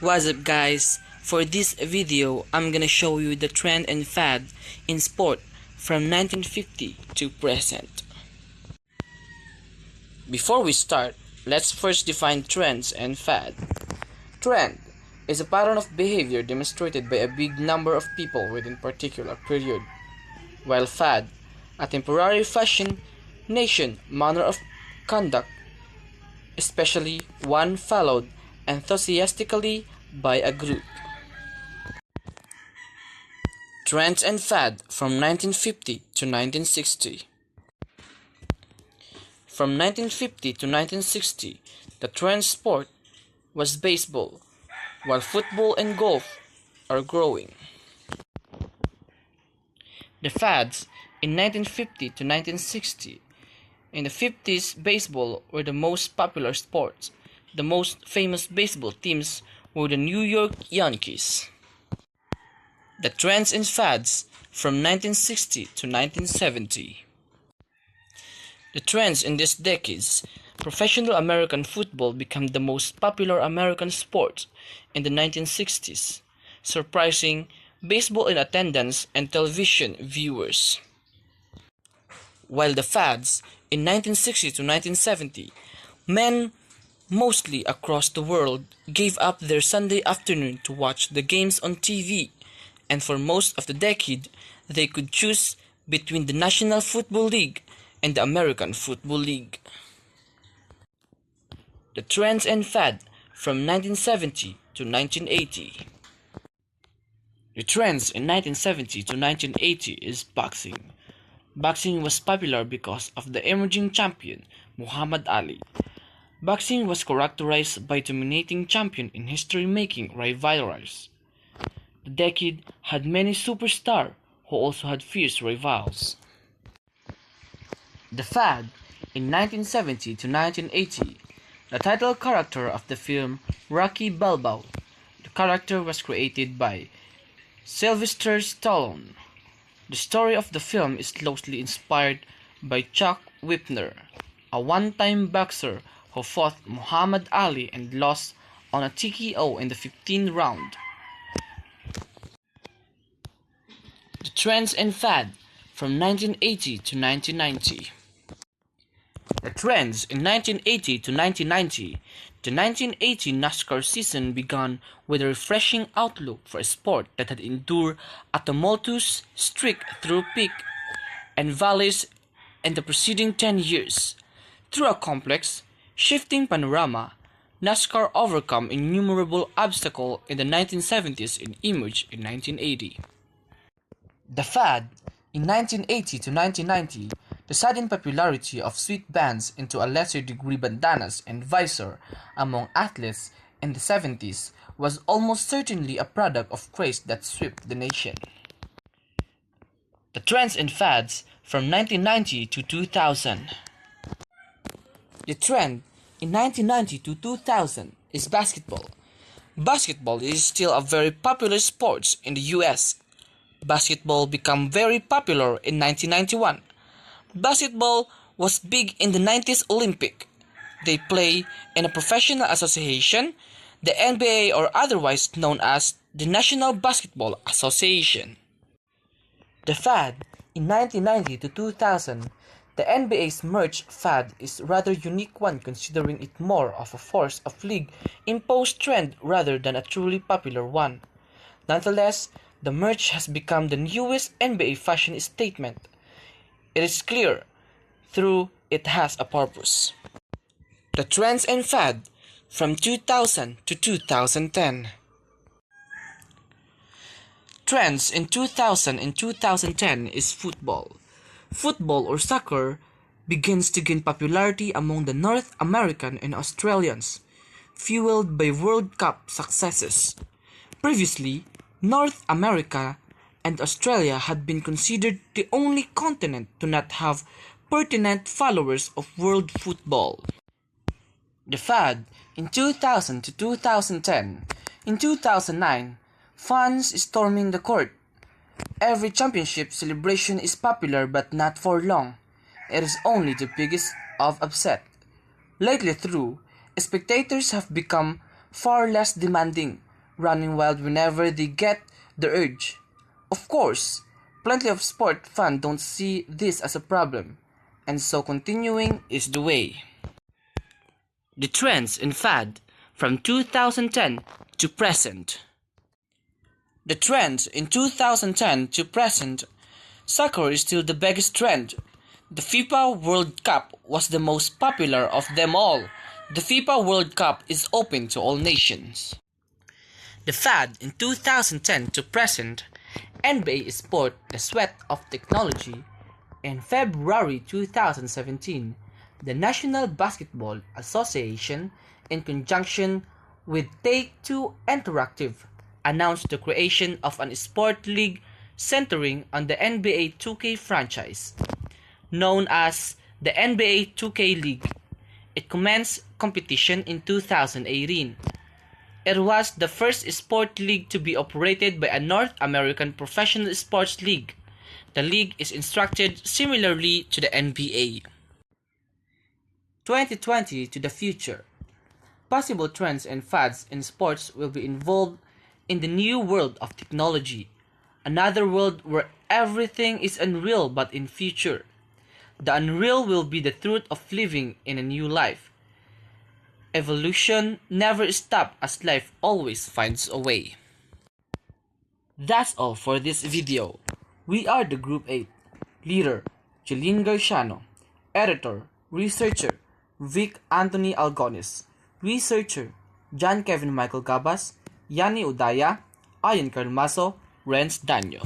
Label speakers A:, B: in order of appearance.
A: What's up guys? For this video, I'm gonna show you the trend and fad in sport from 1950 to present. Before we start, let's first define trends and fad. Trend is a pattern of behavior demonstrated by a big number of people within a particular period, while fad, a temporary fashion, nation, manner of conduct, especially one followed enthusiastically by a group. Trends and fad from 1950 to 1960. From 1950 to 1960, the trend sport was baseball, while football and golf are growing. The fads in 1950 to 1960. In the 50s, baseball were the most popular sports. The most famous baseball teams were the New York Yankees. The trends and fads from 1960 to 1970. The trends in these decades. Professional American football became the most popular American sport in the 1960s, surprising baseball in attendance and television viewers. While the fads in 1960 to 1970, men mostly across the world gave up their Sunday afternoon to watch the games on TV, and for most of the decade, they could choose between the National Football League and the American Football League. The trends and fad from 1970 to 1980. The trends in 1970 to 1980 is boxing. Boxing was popular because of the emerging champion, Muhammad Ali. Boxing was characterized by dominating champion in history-making rivalries. The decade had many superstars who also had fierce rivals. The fad in 1970 to 1980. The title character of the film Rocky Balboa. The character was created by Sylvester Stallone. The story of the film is closely inspired by Chuck Whipner, a one-time boxer who fought Muhammad Ali and lost on a TKO in the 15th round. The trends and fad from 1980 to 1990. The trends in 1980 to 1990. The 1980 NASCAR season began with a refreshing outlook for a sport that had endured a tumultuous streak through peaks and valleys in the preceding 10 years. Through a complex, shifting panorama, NASCAR overcame innumerable obstacles in the 1970s and emerged in 1980. The fad in 1980 to 1990. The sudden popularity of sweat bands into a lesser degree bandanas and visor among athletes in the 70s was almost certainly a product of craze that swept the nation. The trends and fads from 1990 to 2000. The trend in 1990 to 2000 is basketball. Basketball is still a very popular sport in the US. Basketball became very popular in 1991. Basketball was big in the 90s Olympic. They play in a professional association, the NBA, or otherwise known as the National Basketball Association. The fad in 1990 to 2000. The NBA's merge fad is a rather unique one considering it more of a force of league imposed trend rather than a truly popular one. Nonetheless, the merge has become the newest NBA fashion statement. It is clear through it has a purpose. The trends and fad from 2000 to 2010. Trends in 2000 and 2010 is football. Football or soccer begins to gain popularity among the North American and Australians, fueled by World Cup successes. Previously, North America and Australia had been considered the only continent to not have pertinent followers of world football. The fad in 2000 to 2010. In 2009, fans storming the court. Every championship celebration is popular but not for long. It is only the biggest of upset. Lately through, spectators have become far less demanding, running wild whenever they get the urge. Of course, plenty of sport fans don't see this as a problem, and so continuing is the way. The trends and fad from 2010 to present. The trends in 2010 to present, soccer is still the biggest trend. The FIFA World Cup was the most popular of them all. The FIFA World Cup is open to all nations. The fad in 2010 to present, NBA sport the sweat of technology. In February 2017, the National Basketball Association, in conjunction with Take-Two Interactive, announced the creation of an sport league centering on the NBA 2K franchise, known as the NBA 2K League. It commenced competition in 2018. It was the first sport league to be operated by a North American professional sports league. The league is structured similarly to the NBA. 2020 to the future. Possible trends and fads in sports will be involved in the new world of technology, another world where everything is unreal but in future. The unreal will be the truth of living in a new life. Evolution never stops as life always finds a way. That's all for this video. We are the Group 8. Leader, Jeline Garciano. Editor, Researcher, Vic Anthony Algonis. Researcher, John Kevin Michael Gabas, Yani Udaya, Ayan Carlmaso, Renz Danyo.